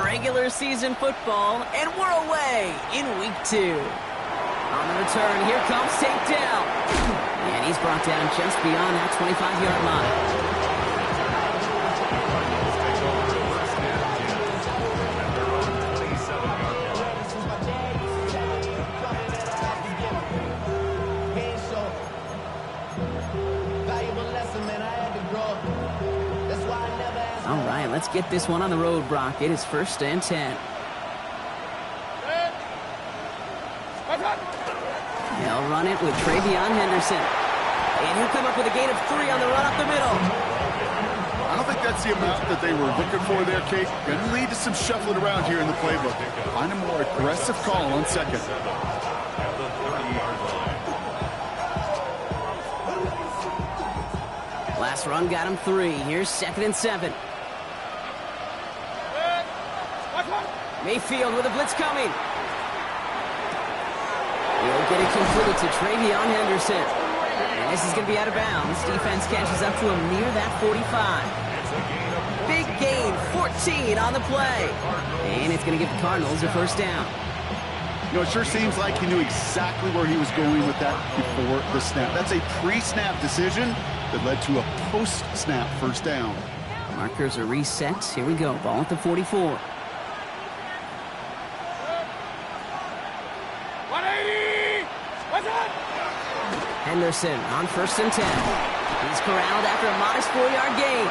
regular season football, and we're away in week 2. On the return, here comes takedown. And he's brought down just beyond that 25-yard line. All right, let's get this one on the road, Brock. It is 1st and 10. They'll run it with Travion Henderson. And he'll come up with a gain of 3 on the run up the middle. I don't think that's the amount that they were looking for there, Kate. Going to lead to some shuffling around here in the playbook. Find a more aggressive call on second. Last run got him 3. Here's 2nd and 7. Mayfield with a blitz coming. He'll get it completed to Travion Henderson. And this is going to be out of bounds. Defense catches up to him near that 45. Big gain, 14 on the play. And it's going to give the Cardinals a 1st down. You know, it sure seems like he knew exactly where he was going with that before the snap. That's a pre-snap decision that led to a post-snap 1st down. Markers are reset. Here we go. Ball at the 44. Henderson on 1st and 10. He's corralled after a modest 4-yard gain.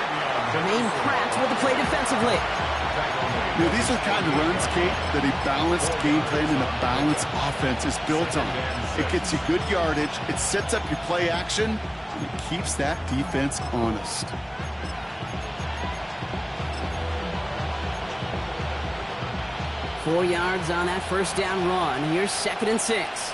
Jermaine Pratt with the play defensively. You know, these are the kind of runs, Kate, that a balanced game plan and a balanced offense is built on. It gets you good yardage, it sets up your play action, and it keeps that defense honest. Four yards on that 1st down run. Here's 2nd and 6.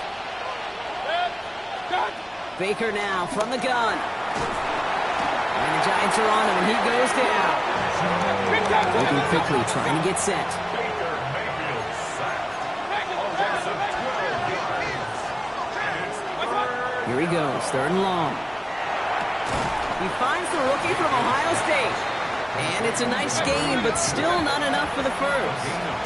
Baker now from the gun. And the Giants are on him, and he goes down. Moving quickly, trying to get set. Here he goes, 3rd and long. He finds the rookie from Ohio State. And it's a nice gain, but still not enough for the 1st.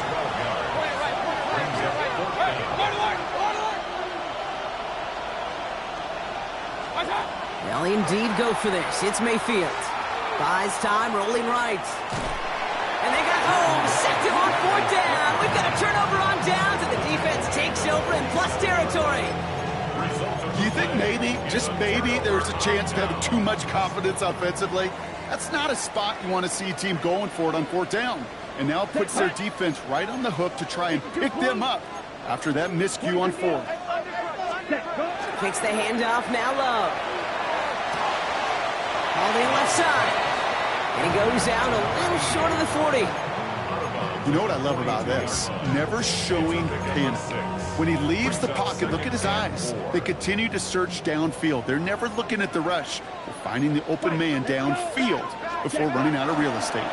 They'll indeed go for this. It's Mayfield. Buys time, rolling right. And they got home. Sacked him on 4th down. We've got a turnover on downs, and the defense takes over in plus territory. Do you think maybe, just maybe, there's a chance of having too much confidence offensively? That's not a spot you want to see a team going for it on 4th down. And now it puts their defense right on the hook to try and pick them up after that miscue on 4th. Kicks the handoff, now Love. All in left side. And he goes out a little short of the 40. You know what I love about this? Never showing panic. When he leaves the pocket, look at his eyes. They continue to search downfield. They're never looking at the rush. They're finding the open man downfield before running out of real estate.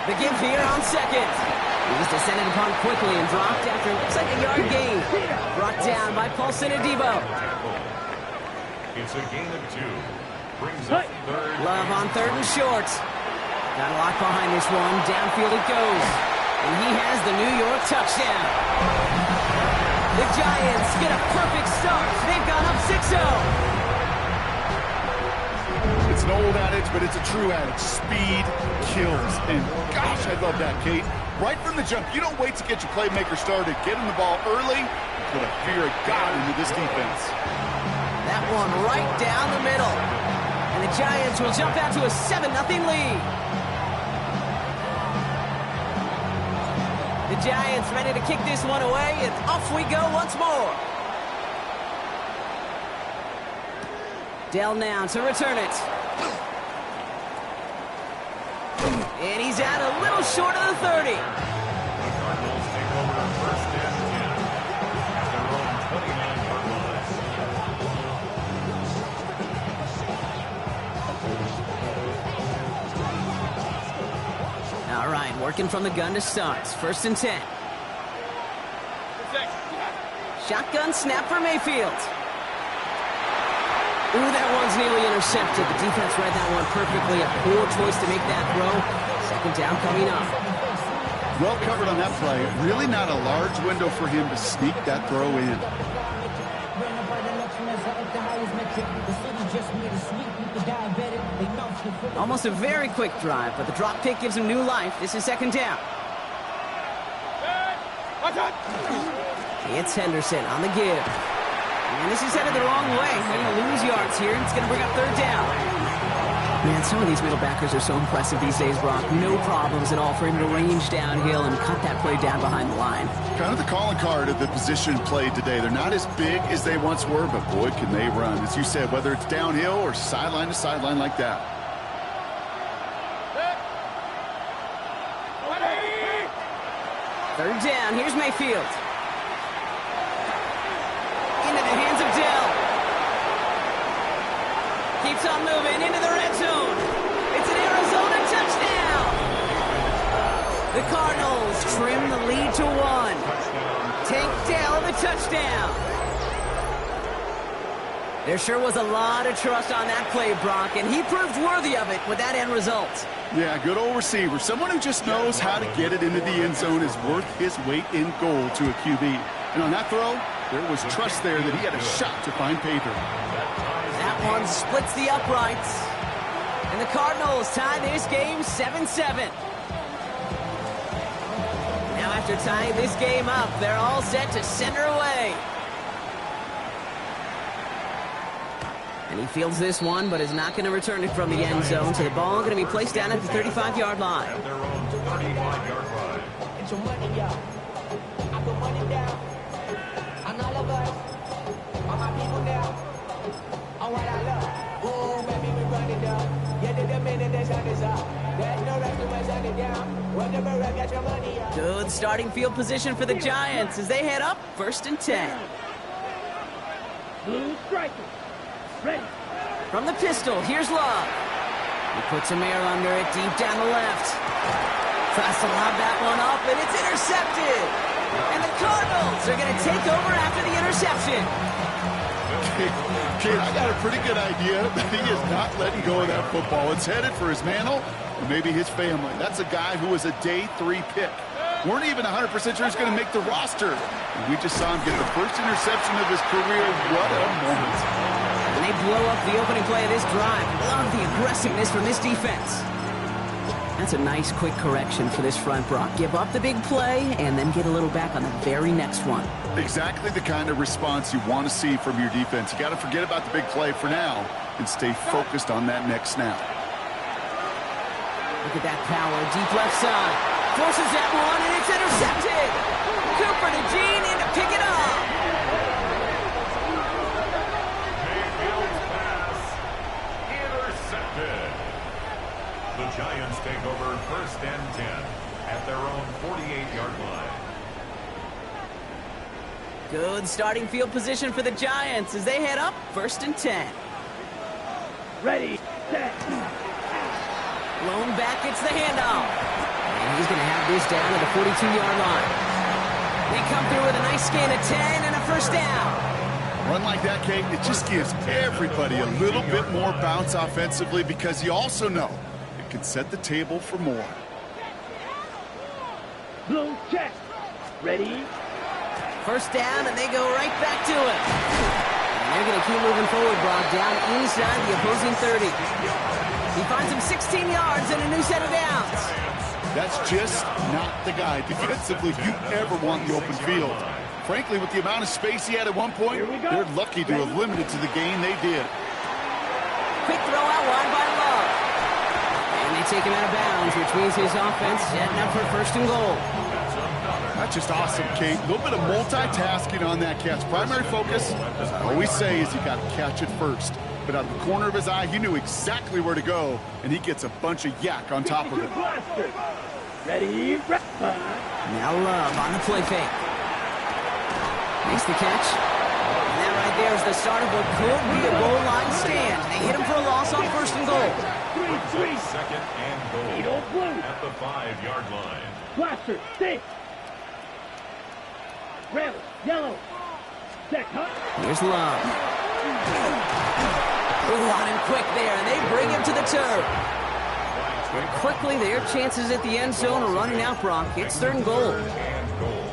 The give here on 2nd. He was descended upon quickly and dropped after looks like a yard gain. Brought down by Paulson Adebo. It's a gain of 2. Brings up 3rd. Love on 3rd and short. Got a lock behind this one. Downfield it goes. And he has the New York touchdown. The Giants get a perfect start. They've gone up 6-0. It's an old adage, but it's a true adage. Speed kills. And gosh, I love that, Kate. Right from the jump, you don't wait to get your playmaker started. Get him the ball early. Put a fear of God into this defense. That one right down the middle. And the Giants will jump out to a 7-0 lead. The Giants ready to kick this one away, and off we go once more. Dell now to return it. And he's out a little short of the 30. The Cardinals take over 1st and 10 at their own 29-yard line. All right, working from the gun to start. 1st and 10. Shotgun snap for Mayfield. Ooh, that one's nearly intercepted. The defense read that one perfectly. A poor choice to make that throw. 2nd down coming up. Well covered on that play. Really not a large window for him to sneak that throw in. Almost a very quick drive, but the drop kick gives him new life. This is second down. It's Henderson on the give. And this is headed the wrong way. They're going to lose yards here. It's going to bring up third down. Man, some of these middle backers are so impressive these days, Brock. No problems at all for him to range downhill and cut that play down behind the line. Kind of the calling card of the position played today. They're not as big as they once were, but boy, can they run. As you said, whether it's downhill or sideline to sideline like that. Third down. Here's Mayfield. Into the hands of Dell. Keeps on moving into the red zone. It's an Arizona touchdown. The Cardinals trim the lead to 1. Tank Dell the touchdown. There sure was a lot of trust on that play, Brock, and he proved worthy of it with that end result. Yeah, good old receiver. Someone who just knows how to get it into the end zone is worth his weight in gold to a QB. And on that throw, there was trust there that he had a shot to find pay dirt. That one splits the uprights. And the Cardinals tie this game 7-7. Now after tying this game up, they're all set to send her away. And he fields this one, but is not going to return it from the end zone. So the ball going to be placed down at the 35-yard line. At their own 35-yard line. It's your money, y'all. I put money down on all of us, on my people now, on what I love. Ooh, baby, we run it down. Yeah, the minute the sun is up. There's no rest to my sun it down. Whenever I get your money, y'all. Good starting field position for the Giants as they head up 1st and 10. Blue striker. Ready. From the pistol, here's Love. He puts some air under it deep down the left. Tries to lob that one up, and it's intercepted. And the Cardinals are going to take over after the interception. Kate, I got a pretty good idea that he is not letting go of that football. It's headed for his mantle and maybe his family. That's a guy who was a day 3 pick. Weren't even 100% sure he's going to make the roster. And we just saw him get the first interception of his career. What a moment. And they blow up the opening play of this drive. Love the aggressiveness from this defense. That's a nice, quick correction for this front, Brock. Give up the big play and then get a little back on the very next one. Exactly the kind of response you want to see from your defense. You got to forget about the big play for now and stay focused on that next snap. Look at that power, deep left side. Forces that one, and it's intercepted. Cooper to Gene in to pick it up. Mayfield's pass intercepted. The Giants take over 1st and 10 at their own 48-yard line. Good starting field position for the Giants as they head up 1st and 10. Ready. Set. Blown back, it's the handoff. And he's going to have this down at the 42-yard line. They come through with a nice gain of 10 and a first down. Run like that, Kate, it just gives everybody a little bit more bounce offensively because you also know it can set the table for more. Blue check. Ready. First down, and they go right back to it. And they're going to keep moving forward, Brock, down inside the opposing 30. He finds him 16 yards and a new set of downs. That's just not the guy defensively you ever want in the open field. Frankly, with the amount of space he had at one point, they're lucky to have limited to the gain they did. Quick throw out wide by Love. And they take him out of bounds, which means his offense setting up for 1st and goal. That's just awesome, Kate. A little bit of multitasking on that catch. Primary focus, as I always say, is you got to catch it first. But out of the corner of his eye, he knew exactly where to go, and he gets a bunch of yak on top of it. Ready. Now Love on the play fake. Makes the catch. And that right there is the start of what could be a goal line stand. They hit him for a loss on 1st and goal. 2nd and goal at the 5-yard line. Blaster. Stick. Red. Yellow. Set. Cut. Here's Love. Ooh, on him quick there, and they bring him to the turf. And quickly, their chances at the end zone are running out, Brock. It's 3rd and goal. And goal.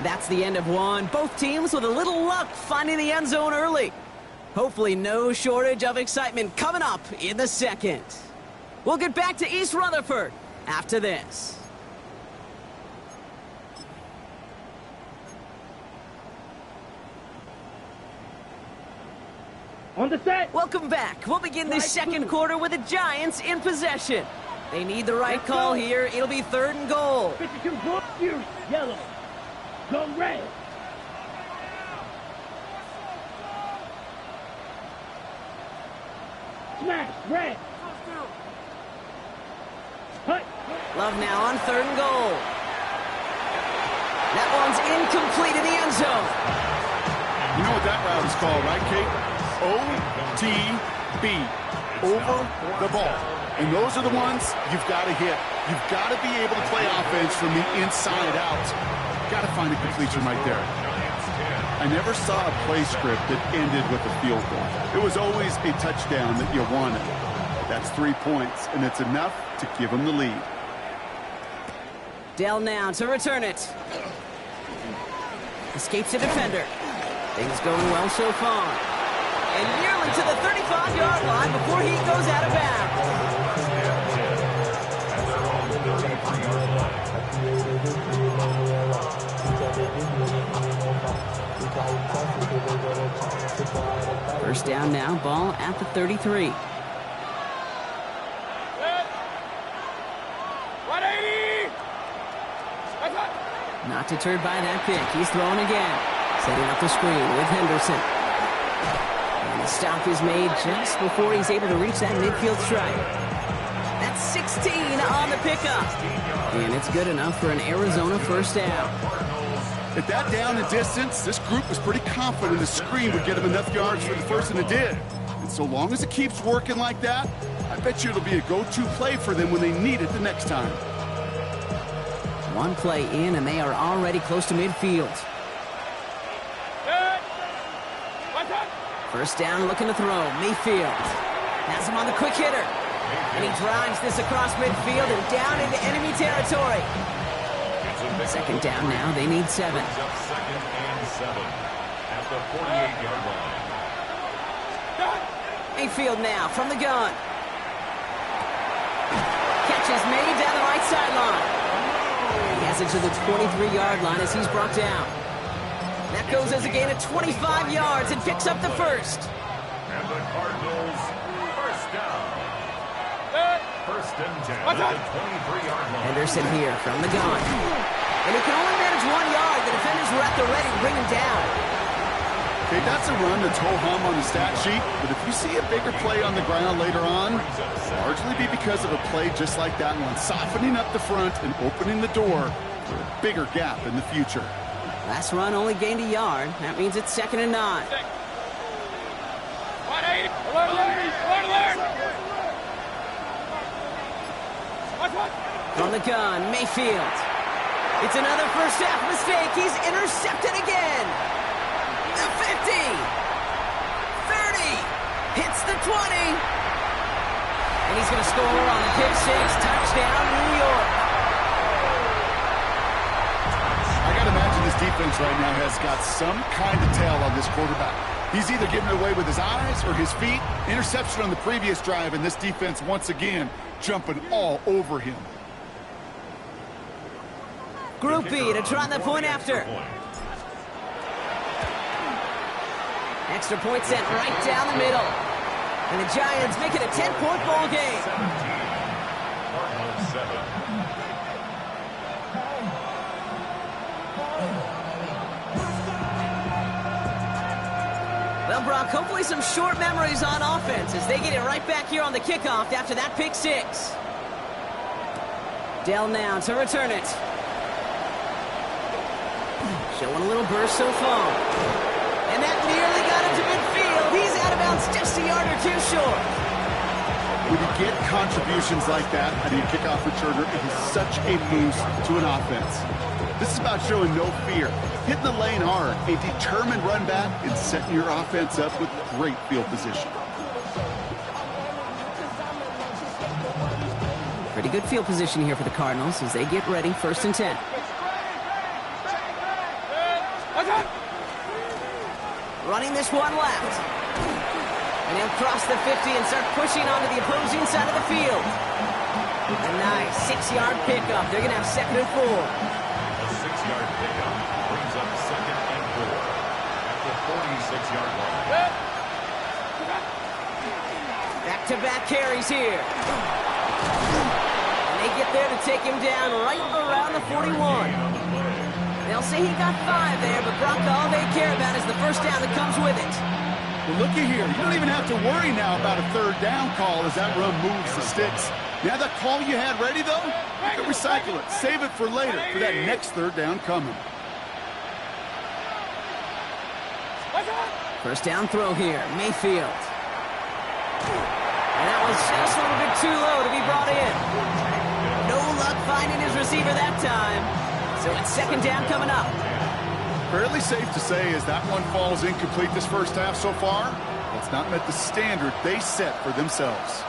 That's the end of one. Both teams with a little luck finding the end zone early. Hopefully no shortage of excitement coming up in the second. We'll get back to East Rutherford after this. On the set. Welcome back. We'll begin this second quarter with the Giants in possession. They need the right call here. It'll be 3rd and goal. 52 blue, use yellow. Go red. Smash red. Hut. Love now on 3rd and goal. That one's incomplete in the end zone. You know what that route is called, right, Kate? OTB. Over the ball. And those are the ones you've got to hit. You've got to be able to play offense from the inside out. Got to find a completion right there. I never saw a play script that ended with a field goal. It was always a touchdown that you wanted. That's 3 points, and it's enough to give them the lead. Dell now to return it. Escapes a defender. Things going well so far. And nearly to the 35-yard line before he goes out of bounds. First down now, ball at the 33. 180! Not deterred by that pick. He's throwing again. Setting up the screen with Henderson. And the stop is made just before he's able to reach that midfield strike. That's 16 on the pickup. And it's good enough for an Arizona first down. At that down and distance, this group was pretty confident the screen would get him enough yards for the first, and it did. And so long as it keeps working like that, I bet you it'll be a go-to play for them when they need it the next time. One play in, and they are already close to midfield. First down, looking to throw. Mayfield has him on the quick hitter. And he drives this across midfield and down into enemy territory. Second down now. They need 7. Up 2nd and 7 at the 48-yard line. Mayfield now from the gun. Catch is made down the right sideline. He has it to the 23-yard line as he's brought down. That goes as a gain of 25 yards and picks up the first. And the Cardinals first down. First and 10 at the 23-yard line. Henderson here from the gun. And he can only manage 1 yard. The defenders were at the ready to bring him down. Okay, that's a run that's ho-hum on the stat sheet, but if you see a bigger play on the ground later on, largely be because of a play just like that one, softening up the front and opening the door for a bigger gap in the future. Last run only gained 1 yard. That means it's 2nd and 9. 180! Alert! From the gun, Mayfield. It's another first half mistake. He's intercepted again. The 50. 30. Hits the 20. And he's going to score on the pick six. Touchdown, New York. I got to imagine this defense right now has got some kind of tail on this quarterback. He's either getting it away with his eyes or his feet. Interception on the previous drive, and this defense once again jumping all over him. Group B to try the point after. Extra point sent right down the middle. And the Giants make it a 10-point ball game. 7. Well, Brock, hopefully some short memories on offense as they get it right back here on the kickoff after that pick six. Dell now to return it. Showing a little burst so far. And that nearly got him to midfield. He's out of bounds just a yard or two short. When you get contributions like that out of your kickoff returner, it is such a boost to an offense. This is about showing no fear, hitting the lane hard, a determined run back, and setting your offense up with great field position. Pretty good field position here for the Cardinals as they get ready, 1st and 10. Running this one left. And he'll cross the 50 and start pushing onto the opposing side of the field. A nice 6-yard pickup. They're going to have 2nd and 4. A 6-yard pickup brings up 2nd and 4 at the 46-yard line. Back-to-back carries here. And they get there to take him down right around the 41. They'll say he got 5 there, but Brock, all they care about is the first down that comes with it. Well, looky here. You don't even have to worry now about a 3rd down call as that run moves the sticks. Now that call you had ready, though, you can recycle it. Save it for later for that next 3rd down coming. First down throw here, Mayfield. And that was just a little bit too low to be brought in. No luck finding his receiver that time. So it's 2nd down coming up. Fairly safe to say as that one falls incomplete this first half so far, it's not met the standard they set for themselves.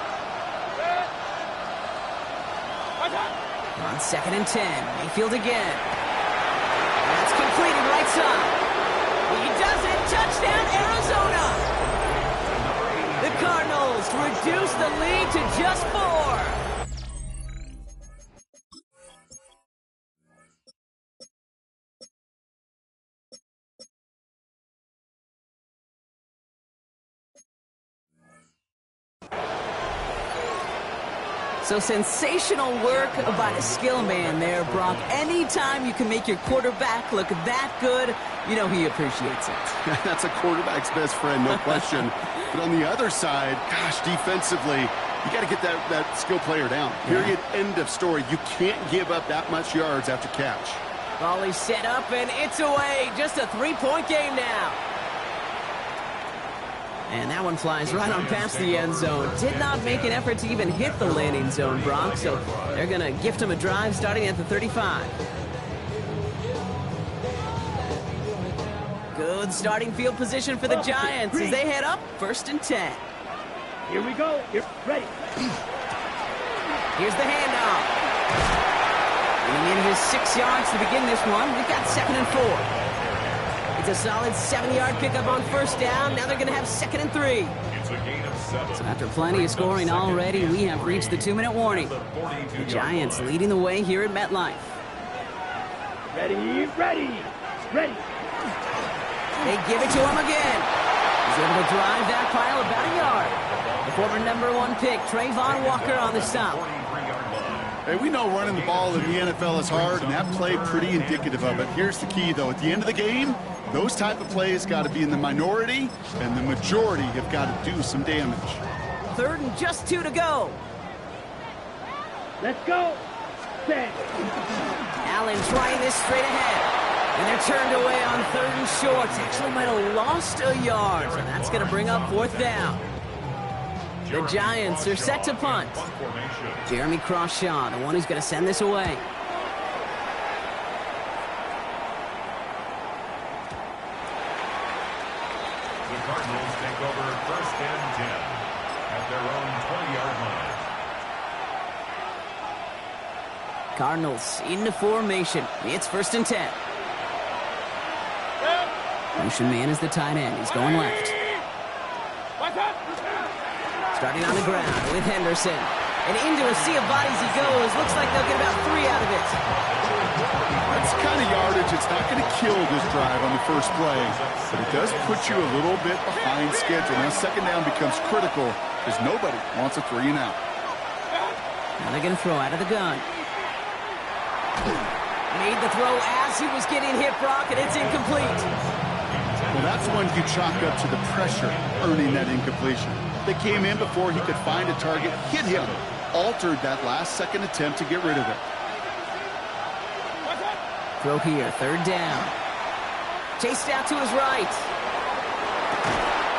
On 2nd and 10, Mayfield again. That's completed right side. He does it, touchdown Arizona. The Cardinals reduce the lead to just 4. So sensational work by the skill man there, Brock. Anytime you can make your quarterback look that good, you know he appreciates it. That's a quarterback's best friend, no question. But on the other side, gosh, defensively, you got to get that skill player down. Period, end of story. You can't give up that much yards after catch. Ball is set up, and it's away. Just a 3-point game now. And that one flies right on past the end zone. Did not make an effort to even hit the landing zone, Brock. So they're going to gift him a drive starting at the 35. Good starting field position for the Giants as they head up 1st and 10. Here we go. You're ready. Here's the handoff. Bringing in his 6 yards to begin this one. We've got 2nd and 4. It's a solid 7-yard pickup on 1st down. Now they're going to have 2nd and 3. It's a gain of 7. So after plenty of scoring already, we have reached the 2-minute warning. The Giants leading the way here at MetLife. Ready, ready, ready. They give it to him again. He's able to drive that pile about a yard. The former #1 pick, Trayvon Walker, on the stop. Hey, we know running the ball in the NFL is hard, and that play pretty indicative of it. Here's the key, though. At the end of the game, those type of plays got to be in the minority, and the majority have got to do some damage. 3rd and just 2 to go. Let's go. Set. Allen trying this straight ahead. And they're turned away on 3rd and short. Actually might have lost a yard, so that's going to bring up 4th down. The Giants are set to punt. Jeremy Crawshaw, the one who's going to send this away. The Cardinals take over 1st and 10 at their own 20-yard line. Cardinals into formation. It's 1st and 10. Motion man is the tight end. He's going left. Starting on the ground with Henderson. And into a sea of bodies he goes. Looks like they'll get about 3 out of it. That's the kind of yardage. It's not going to kill this drive on the first play, but it does put you a little bit behind schedule. Now 2nd down becomes critical because nobody wants a 3 and out. Now they're going to throw out of the gun. Made the throw as he was getting hit, Brock, and it's incomplete. Well, that's one you chalk up to the pressure earning that incompletion. They came in before he could find a target, hit him, altered that last-second attempt to get rid of it. Throw here, 3rd down. Chased out to his right.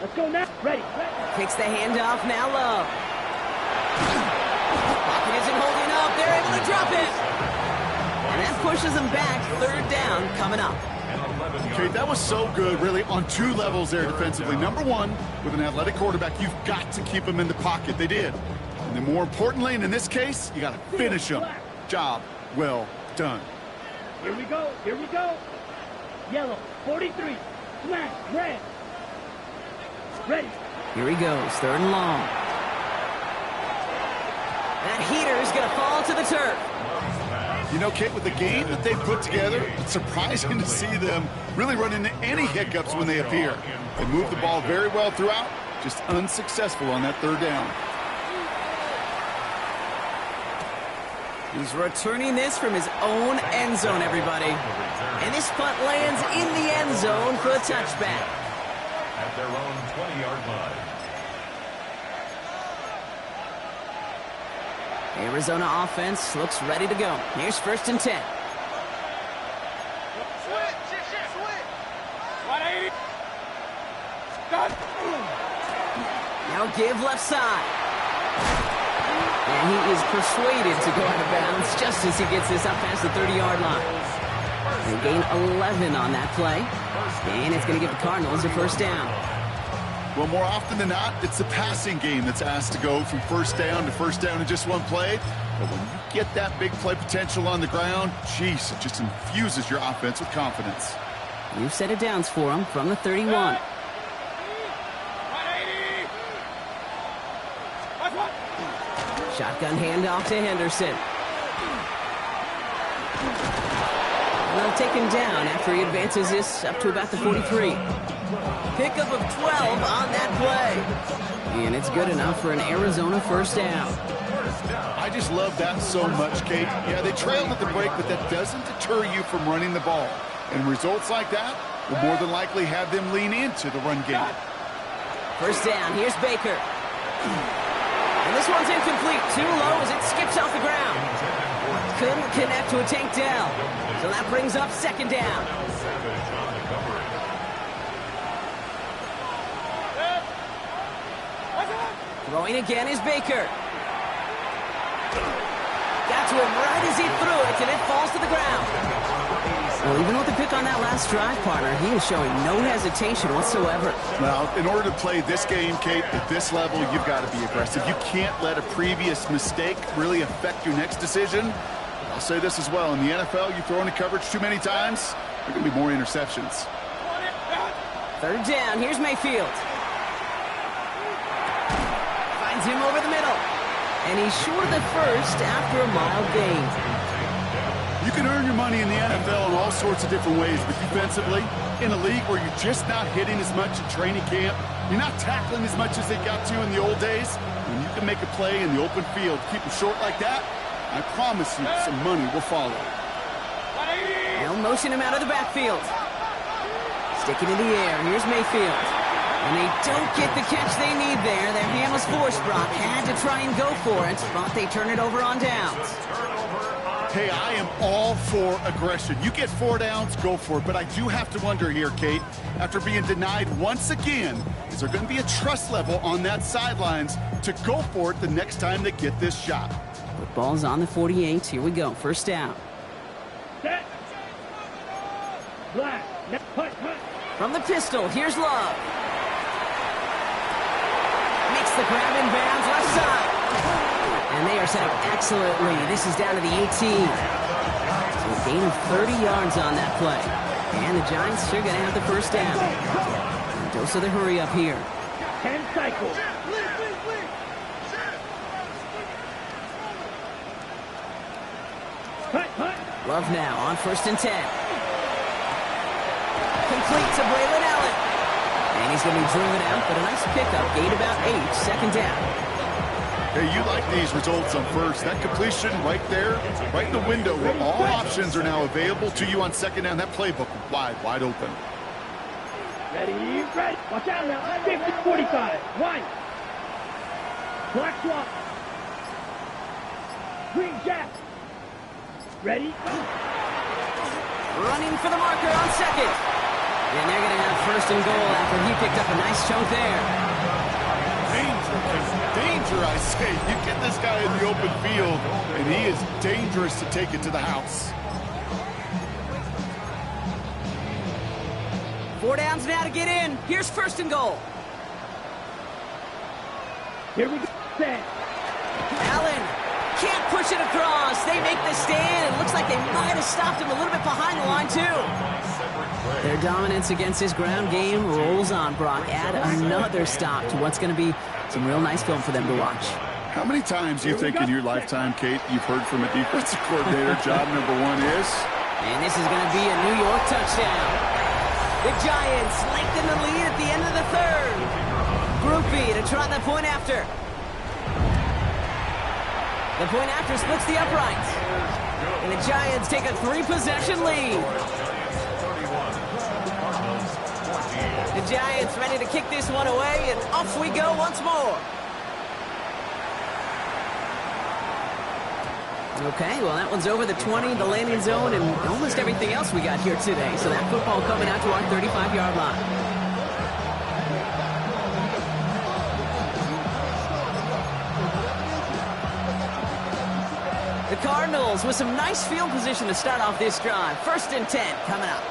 Let's go now. Ready. Kicks the handoff, now Love. Pocket isn't holding up. They're able to drop it. And that pushes them back. Third down coming up. Okay, that was so good, really, on two levels there defensively. Number one, with an athletic quarterback, you've got to keep him in the pocket. They did. And then more importantly, and in this case, you got to finish him. Job well done. Here we go. Here we go. Yellow, 43. Flag, red. Ready. Here he goes, third and long. That heater is going to fall to the turf. You know, Kate, with the game that they put together, it's surprising to see them really run into any hiccups when they appear. They move the ball very well throughout, just unsuccessful on that third down. He's returning this from his own end zone, everybody. And this punt lands in the end zone for a touchback. At their own 20-yard line. Arizona offense looks ready to go. Here's 1st and 10. Now give left side. And he is persuaded to go out of bounds just as he gets this up past the 30-yard line. They gain 11 on that play. And it's going to give the Cardinals a first down. Well, more often than not, it's the passing game that's asked to go from first down to first down in just one play. But when you get that big play potential on the ground, geez, it just infuses your offense with confidence. New set of downs for him from the 31. Shotgun handoff to Henderson. They'll take him down after he advances this up to about the 43. Pickup of 12 on that play. And it's good enough for an Arizona first down. I just love that so much, Kate. Yeah, they trailed at the break, but that doesn't deter you from running the ball. And results like that will more than likely have them lean into the run game. First down, here's Baker. And this one's incomplete. Too low as it skips off the ground. Couldn't connect to a Tank Dell. So that brings up 2nd down. Throwing again is Baker. Got to him right as he threw it, and it falls to the ground. Well, even with the pick on that last drive, partner, he is showing no hesitation whatsoever. Now, in order to play this game, Kate, at this level, you've got to be aggressive. You can't let a previous mistake really affect your next decision. I'll say this as well. In the NFL, you throw into coverage too many times, there are going to be more interceptions. 3rd down. Here's Mayfield. Finds him over the middle. And he's short of the first after a mild gain. You can earn your money in the NFL in all sorts of different ways, but defensively, in a league where you're just not hitting as much in training camp, you're not tackling as much as they got to in the old days, when you can make a play in the open field, keep them short like that, I promise you some money will follow. They'll motion him out of the backfield. Sticking in the air. Here's Mayfield. And they don't get the catch they need there. Their hand was forced, Brock. Had to try and go for it, but they turn it over on downs. Hey, I am all for aggression. You get 4 downs, go for it. But I do have to wonder here, Kate, after being denied once again, is there going to be a trust level on that sidelines to go for it the next time they get this shot? Football's on the 48. Here we go. First down. Set. Black. Punt. From the pistol, here's Love. Makes the grab in bounds left side. And they are set up excellently. This is down to the 18. So a gain of 30 yards on that play. And the Giants are going to have the first down. And dose of the hurry up here. 10 cycles. Punt. Love now on 1st and 10. Complete to Braylon Allen. And he's going to be driven out, but a nice pickup. Gain about 8. 2nd down. Hey, you like these results on first. That completion right there, right in the window where all options are now available to you on 2nd down. That playbook wide open. Ready. Watch out now. 50-45. White. Black swap. Green jack. Ready. Running for the marker on 2nd. And they're going to have first and goal after he picked up a nice chunk there. Danger, I say. You get this guy in the open field, and he is dangerous to take it to the house. 4 downs now to get in. Here's first and goal. Here we go. Set. Allen can't push it across. They make the stand. It looks like they might have stopped him a little bit behind the line, too. Their dominance against this ground game rolls on, Brock. Add another stop to what's going to be some real nice film for them to watch. How many times do you think in your lifetime, Kate, you've heard from a defensive coordinator, job number one is? And this is going to be a New York touchdown. The Giants lengthen the lead at the end of the third. Groupie to try the point after. The point after splits the uprights. And the Giants take a 3-possession lead. The Giants ready to kick this one away, and off we go once more. Okay, well, that one's over the 20, the landing zone, and almost everything else we got here today. So that football coming out to our 35-yard line. The Cardinals with some nice field position to start off this drive. 1st and 10 coming up.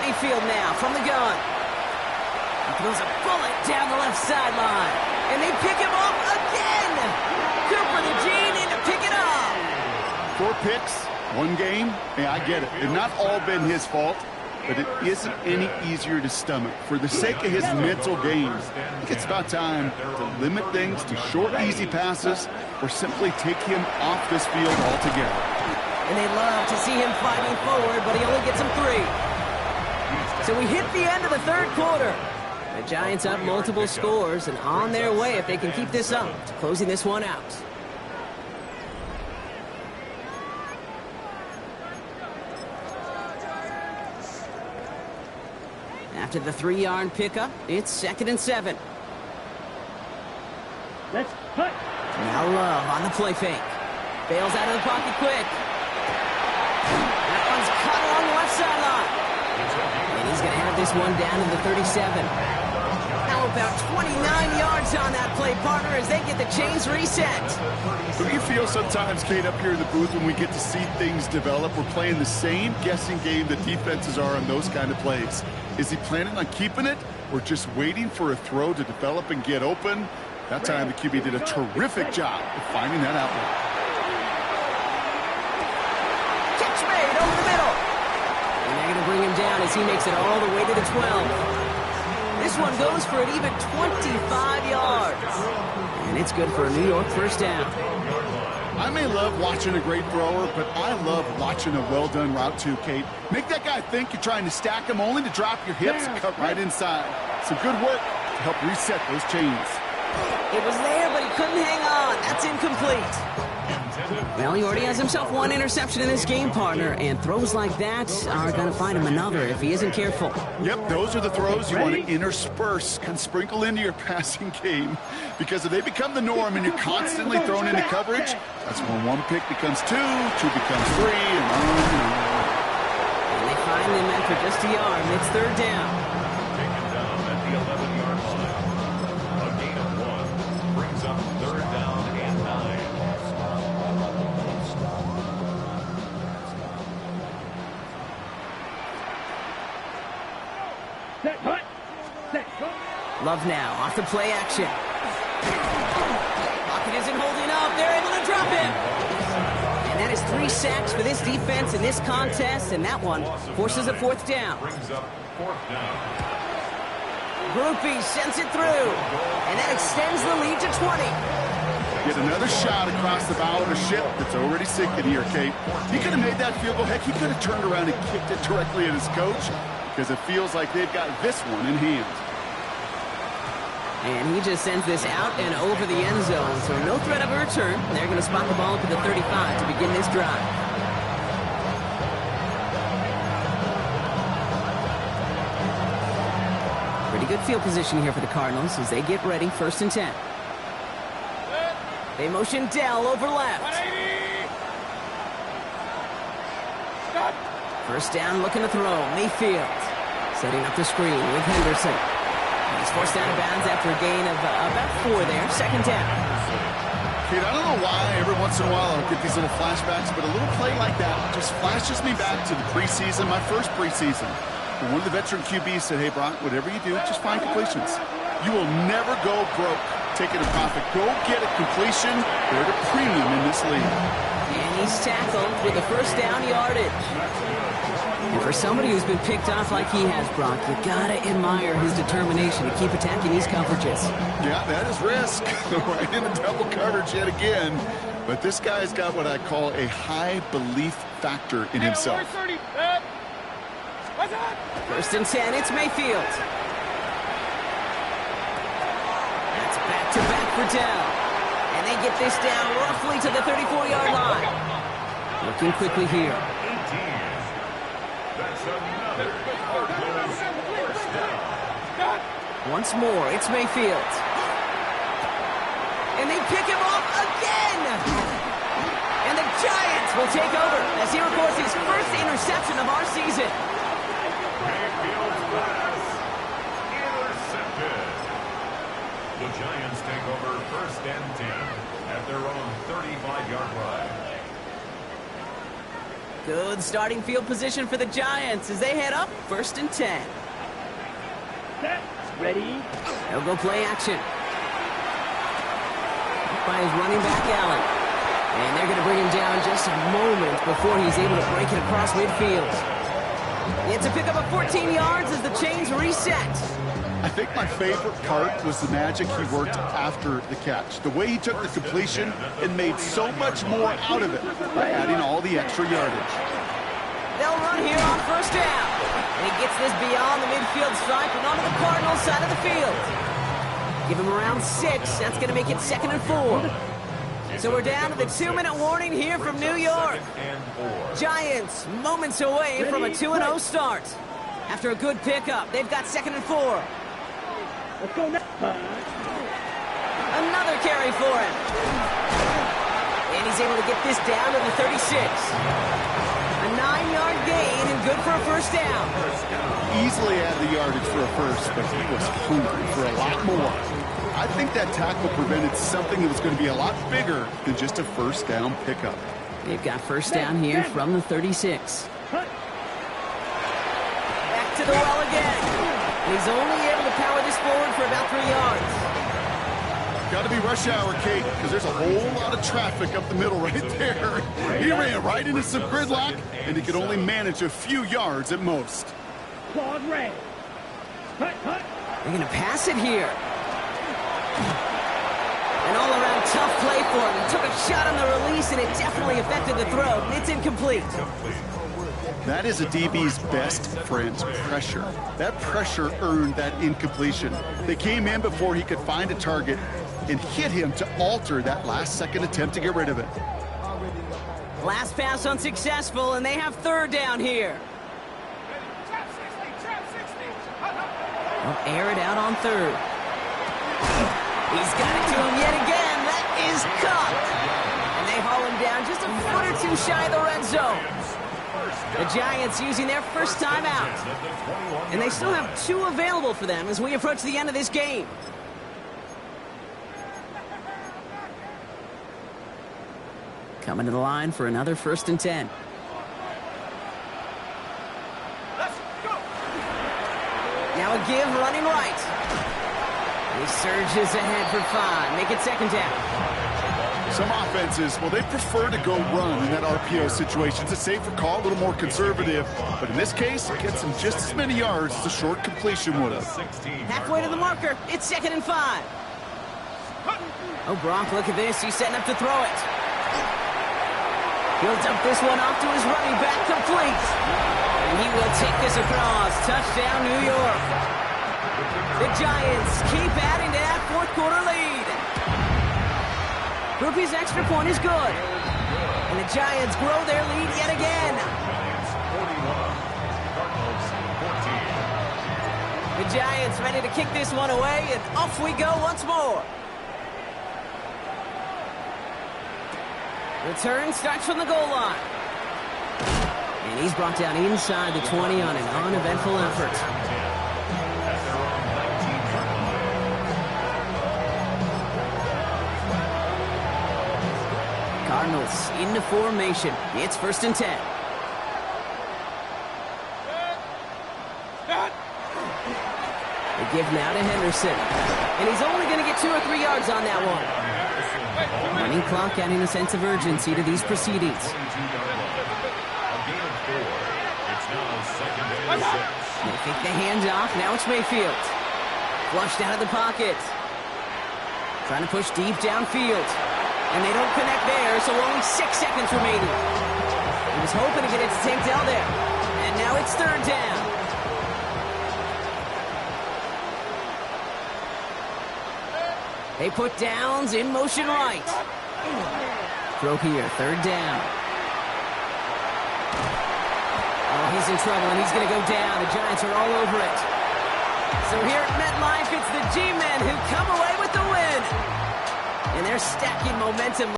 Mayfield now from the gun. He throws a bullet down the left sideline. And they pick him up again. Cooper the Gene in to pick it up. 4 picks, 1 game. Yeah, I get it. It's not all been his fault, but it isn't any easier to stomach. For the sake of his mental games, I think it's about time to limit things to short, easy passes or simply take him off this field altogether. And they love to see him fighting forward, but he only gets them 3. So we hit the end of the third quarter. The Giants up multiple scores and on their way if they can keep this up to closing this one out. After the 3-yard pickup, it's 2nd and 7. Let's cut. Now Love on the play fake. Bails out of the pocket quick. That one's caught along the left sideline. And he's going to have this one down in the 37. How about 29 yards on that play, partner, as they get the chains reset. Don't you feel sometimes, Kate, up here in the booth when we get to see things develop, we're playing the same guessing game that defenses are on those kind of plays? Is he planning on keeping it or just waiting for a throw to develop and get open? That time the QB did a terrific job of finding that outlet. Catch made over the middle. And they're going to bring him down as he makes it all the way to the 12. This one goes for an even 25 yards. And it's good for a New York first down. I may love watching a great thrower, but I love watching a well-done route too, Kate. Make that guy think you're trying to stack him only to drop your hips and cut right inside. Some good work to help reset those chains. It was there, but he couldn't hang on. That's incomplete. Well, he already has himself 1 interception in this game, partner, and throws like that are going to find him another if he isn't careful. Yep, those are the throws you want to intersperse, kind of sprinkle into your passing game, because if they become the norm and you're constantly thrown into coverage, that's when 1 pick becomes 2, 2 becomes 3, and on. And they find him after just a yard, and it's 3rd down. Taken down at the 11-yard line. A gain of 1 brings up 3rd down and 9. Set, cut. Set, cut. Love now off the play action. Lockett isn't holding up. They're able to drop him. And that is 3 sacks for this defense in this contest, and that one forces a 4th down. Brings up 4th down. Groupie sends it through, and that extends the lead to 20. Get another shot across the bow of a ship that's already sinking here, Kate. He could have made that field goal. Heck, he could have turned around and kicked it directly at his coach, because it feels like they've got this one in hand. And he just sends this out and over the end zone, so no threat of a return. They're going to spot the ball up at the 35 to begin this drive. Pretty good field position here for the Cardinals as they get ready, 1st and 10. They motion Dell over left. First down, looking to throw. Mayfield setting up the screen with Henderson. He's forced out of bounds after a gain of about 4 there. Second down. Kate, I don't know why every once in a while I'll get these little flashbacks, but a little play like that just flashes me back to the preseason, my first preseason. When one of the veteran QBs said, hey, Brock, whatever you do, just find completions. You will never go broke taking a profit. Go get a completion. They're at a premium in this league. And he's tackled with a first down yardage. And for somebody who's been picked off like he has, Brock, you gotta admire his determination to keep attacking these coverages. Yeah, that is risk. Right in the double coverage yet again. But this guy's got what I call a high belief factor in himself. First and 10, it's Mayfield. That's back-to-back for Dell. And they get this down roughly to the 34-yard line. Looking quickly here. Once more, it's Mayfield. And they pick him off again! And the Giants will take over as he records his first interception of our season. Mayfield's pass intercepted. The Giants take over first and 10 at their own 35-yard line. Good starting field position for the Giants as they head up first and 10. Set. Ready. They'll go play action. By his running back, Allen. And they're going to bring him down just a moment before he's able to break it across midfield. It's a pickup of 14 yards as the chains reset. I think my favorite part was the magic he worked after the catch. The way he took the completion and made so much more out of it by adding all the extra yardage. They'll run here on first down. And he gets this beyond the midfield stripe and onto the Cardinals side of the field. Give him around 6. That's going to make it 2nd and 4. So we're down to the 2-minute warning here from New York. Giants moments away from a 2-0 start. After a good pickup, they've got 2nd and 4. Let's go now. Another carry for him. And he's able to get this down to the 36. A 9-yard gain and good for a first down. Easily add the yardage for a first, but he was hungry for a lot more. I think that tackle prevented something that was going to be a lot bigger than just a first down pickup. They've got first down here from the 36. Back to the well again. And he's only able to power this forward for about 3 yards. Got to be rush hour, Kate, because there's a whole lot of traffic up the middle right there. He ran right into some gridlock, and he could only manage a few yards at most. Claude Ray. Hut, hut. They're going to pass it here. An all-around tough play for him. He took a shot on the release, and it definitely affected the throw. It's incomplete. That is a DB's best friend, pressure. That pressure earned that incompletion. They came in before he could find a target and hit him to alter that last-second attempt to get rid of it. Last pass unsuccessful, and they have third down here. They'll air it out on third. He's got it to him yet again. That is caught. And they haul him down just a foot or two shy of the red zone. The Giants using their first timeout. And they still have 2 available for them as we approach the end of this game. Coming to the line for another first and 10. Now a give running right. He surges ahead for 5. Make it 2nd down. Some offenses, well, they prefer to go run in that RPO situation. It's a safer call, a little more conservative. But in this case, it gets him just as many yards as a short completion would have. Halfway to the marker. It's 2nd and 5. Oh, Brock, look at this. He's setting up to throw it. He'll dump this one off to his running back, complete. And he will take this across. Touchdown, New York. The Giants keep adding to that fourth-quarter lead. Groupie's extra point is good. And the Giants grow their lead yet again. 41, Cardinals 14. The Giants ready to kick this one away, and off we go once more. Return starts from the goal line. And And he's brought down inside the 20 on an uneventful effort. At their own 19-yard line. Cardinals into formation. It's 1st and 10. They give now to Henderson. And he's only going to get 2 or 3 yards on that one. Running clock adding a sense of urgency to these proceedings. 22-yard line. A gain of 4. It's now 2nd and 6. They kick the handoff. Now it's Mayfield. Flushed out of the pocket. Trying to push deep downfield. And they don't connect there, so only 6 seconds remaining. He was hoping to get it to Tank Dell there. And now it's 3rd down. They put downs in motion right. Throw here, 3rd down. Oh, he's in trouble, and he's going to go down. The Giants are all over it. So here at MetLife, it's the G-Men who come away with the win. And they're stacking momentum.